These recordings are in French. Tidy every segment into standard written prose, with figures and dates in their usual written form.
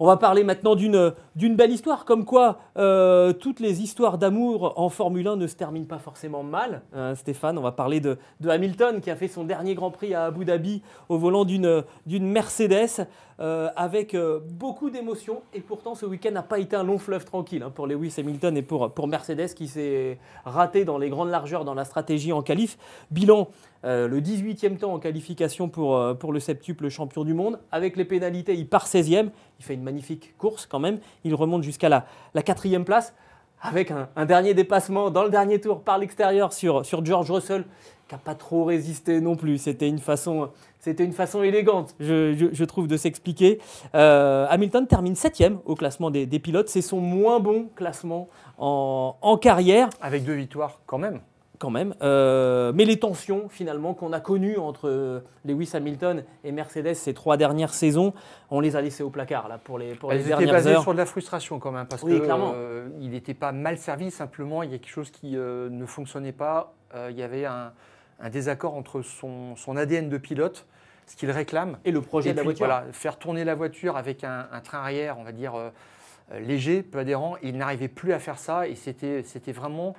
On va parler maintenant d'une belle histoire, comme quoi toutes les histoires d'amour en Formule 1 ne se terminent pas forcément mal. Stéphane, on va parler de Hamilton qui a fait son dernier Grand Prix à Abu Dhabi au volant d'une Mercedes avec beaucoup d'émotions. Et pourtant, ce week-end n'a pas été un long fleuve tranquille pour Lewis Hamilton et pour Mercedes qui s'est raté dans les grandes largeurs dans la stratégie en qualif. Bilan, le 18e temps en qualification pour le septuple champion du monde. Avec les pénalités, il part 16e. Il fait une magnifique course quand même. Il remonte jusqu'à la 4e place avec un dernier dépassement dans le dernier tour par l'extérieur sur George Russell qui n'a pas trop résisté non plus. C'était une façon élégante, je trouve, de s'expliquer. Hamilton termine 7e au classement des pilotes. C'est son moins bon classement en carrière. Avec 2 victoires quand même. Mais les tensions finalement qu'on a connues entre Lewis Hamilton et Mercedes ces 3 dernières saisons, on les a laissées au placard là, pour les dernières heures. Ils étaient basés sur de la frustration quand même, parce oui, qu'il n'était pas mal servi, simplement il y a quelque chose qui ne fonctionnait pas. Il y avait un désaccord entre son ADN de pilote, ce qu'il réclame. Et le projet de la voiture. Voilà, faire tourner la voiture avec un train arrière, on va dire, léger, peu adhérent. Il n'arrivait plus à faire ça et c'était vraiment...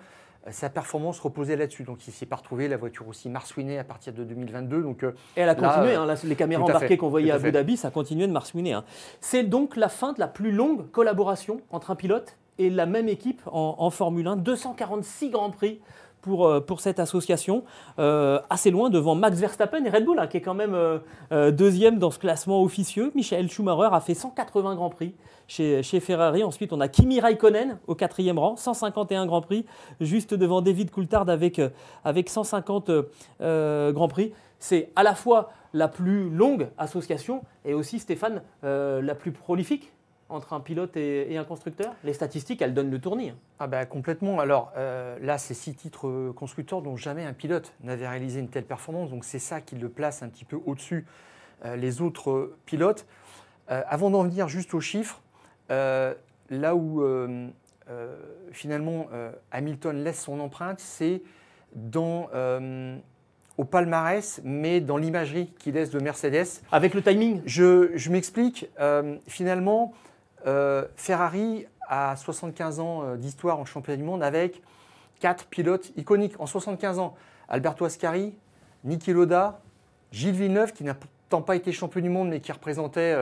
Sa performance reposait là-dessus. Donc, il ne s'est pas retrouvé. La voiture aussi marsouinée à partir de 2022. Donc, et elle a continué. Les caméras embarquées qu'on voyait à Abu Dhabi, ça a continué de marsouiner. C'est donc la fin de la plus longue collaboration entre un pilote et la même équipe en Formule 1. 246 Grands Prix pour cette association, assez loin devant Max Verstappen et Red Bull, qui est quand même deuxième dans ce classement officieux. Michael Schumacher a fait 180 Grands Prix chez Ferrari. Ensuite, on a Kimi Raikkonen au 4e rang, 151 Grands Prix, juste devant David Coulthard avec 150 Grands Prix. C'est à la fois la plus longue association et aussi, Stéphane, la plus prolifique entre un pilote et un constructeur. Les statistiques, elles donnent le tournis. Ah bah complètement. Alors là, c'est 6 titres constructeurs dont jamais un pilote n'avait réalisé une telle performance. Donc c'est ça qui le place un petit peu au-dessus les autres pilotes. Avant d'en venir juste aux chiffres, là où finalement Hamilton laisse son empreinte, c'est au palmarès, mais dans l'imagerie qu'il laisse de Mercedes. Avec le timing. Je m'explique. Finalement, Ferrari a 75 ans d'histoire en championnat du monde avec 4 pilotes iconiques. En 75 ans, Alberto Ascari, Niki Lauda, Gilles Villeneuve, qui n'a pourtant pas été champion du monde, mais qui représentait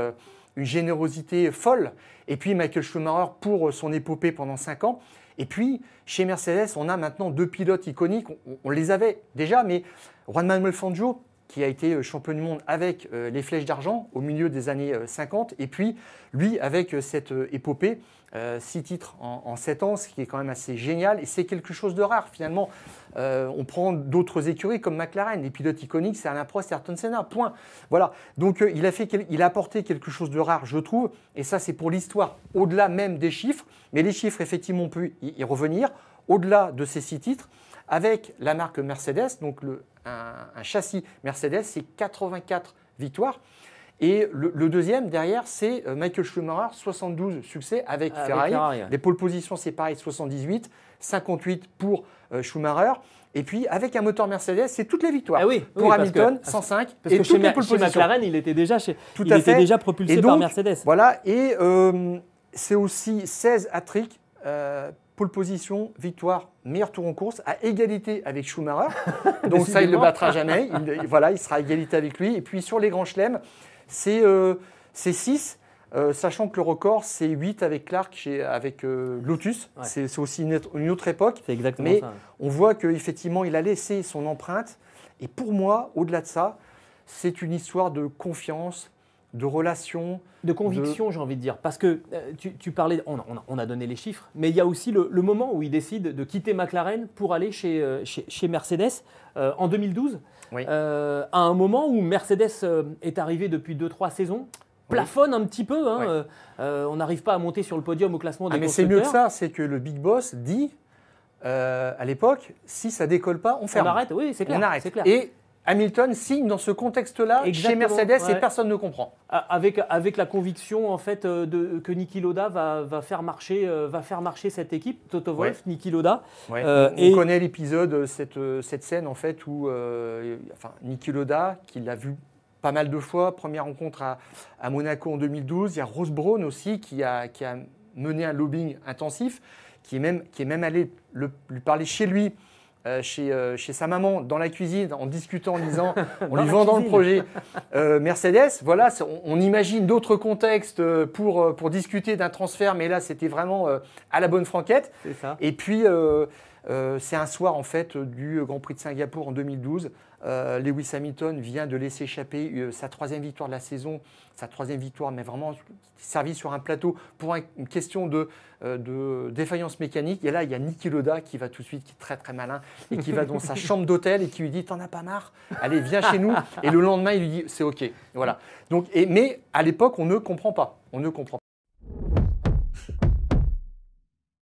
une générosité folle. Et puis Michael Schumacher pour son épopée pendant 5 ans. Et puis, chez Mercedes, on a maintenant 2 pilotes iconiques. On les avait déjà, mais Juan Manuel Fangio, qui a été champion du monde avec les Flèches d'Argent au milieu des années 50. Et puis, lui, avec cette épopée, 6 titres en 7 ans, ce qui est quand même assez génial. Et c'est quelque chose de rare, finalement. On prend d'autres écuries comme McLaren. Les pilotes iconiques, c'est Alain Prost et Ayrton Senna, point. Voilà. Donc, il a apporté quelque chose de rare, je trouve. Et ça, c'est pour l'histoire, au-delà même des chiffres. Mais les chiffres, effectivement, on peut y revenir. Au-delà de ces 6 titres, avec la marque Mercedes, donc un châssis Mercedes, c'est 84 victoires. Et le deuxième derrière, c'est Michael Schumacher, 72 succès avec Ferrari. Les pole positions, c'est pareil, 78, 58 pour Schumacher. Et puis, avec un moteur Mercedes, c'est toutes les victoires. Pour Hamilton, 105. Parce que chez McLaren, il était déjà propulsé par Mercedes. Voilà, et c'est aussi 16 hat-tricks. Pole position, victoire, meilleur tour en course, à égalité avec Schumacher. Donc ça, il ne le battra jamais. Il sera à égalité avec lui. Et puis sur les grands chelems, c'est 6, sachant que le record, c'est 8 avec Clark, avec Lotus. Ouais. C'est aussi une autre époque. C'est exactement mais ça. On voit qu'effectivement, il a laissé son empreinte. Et pour moi, au-delà de ça, c'est une histoire de confiance, de relation. De conviction, j'ai envie de dire. Parce que tu parlais, on a donné les chiffres, mais il y a aussi le moment où il décide de quitter McLaren pour aller chez Mercedes en 2012. Oui. À un moment où Mercedes est arrivé depuis 2-3 saisons, plafonne un petit peu. On n'arrive pas à monter sur le podium au classement des constructeurs. Mais c'est mieux que ça, c'est que le Big Boss dit, à l'époque, si ça ne décolle pas, on ferme. On arrête, oui, c'est clair. On arrête. C'est clair. Et Hamilton signe dans ce contexte-là chez Mercedes et personne ne comprend. Avec la conviction en fait que Niki Lauda va faire marcher cette équipe, Toto Wolff, Niki Lauda. Ouais. On connaît l'épisode, cette scène en fait où Niki Lauda, qui l'a vu pas mal de fois. Première rencontre à Monaco en 2012. Il y a Rose Brown aussi qui a mené un lobbying intensif, qui est même allé lui parler chez lui, chez sa maman, dans la cuisine, en discutant, en disant, en lui vendant le projet Mercedes. Voilà, on imagine d'autres contextes pour discuter d'un transfert, mais là, c'était vraiment à la bonne franquette. C'est ça. Et puis, c'est un soir en fait du Grand Prix de Singapour en 2012. Lewis Hamilton vient de laisser échapper sa 3e victoire de la saison, sa 3e victoire, mais vraiment servie sur un plateau pour une question de défaillance mécanique. Et là, il y a Niki Lauda qui va tout de suite, qui est très très malin, et qui va dans sa chambre d'hôtel et qui lui dit « T'en as pas marre? Allez, viens chez nous ». Et le lendemain, il lui dit « C'est OK ». Voilà. Donc, mais à l'époque, on ne comprend pas. On ne comprend pas.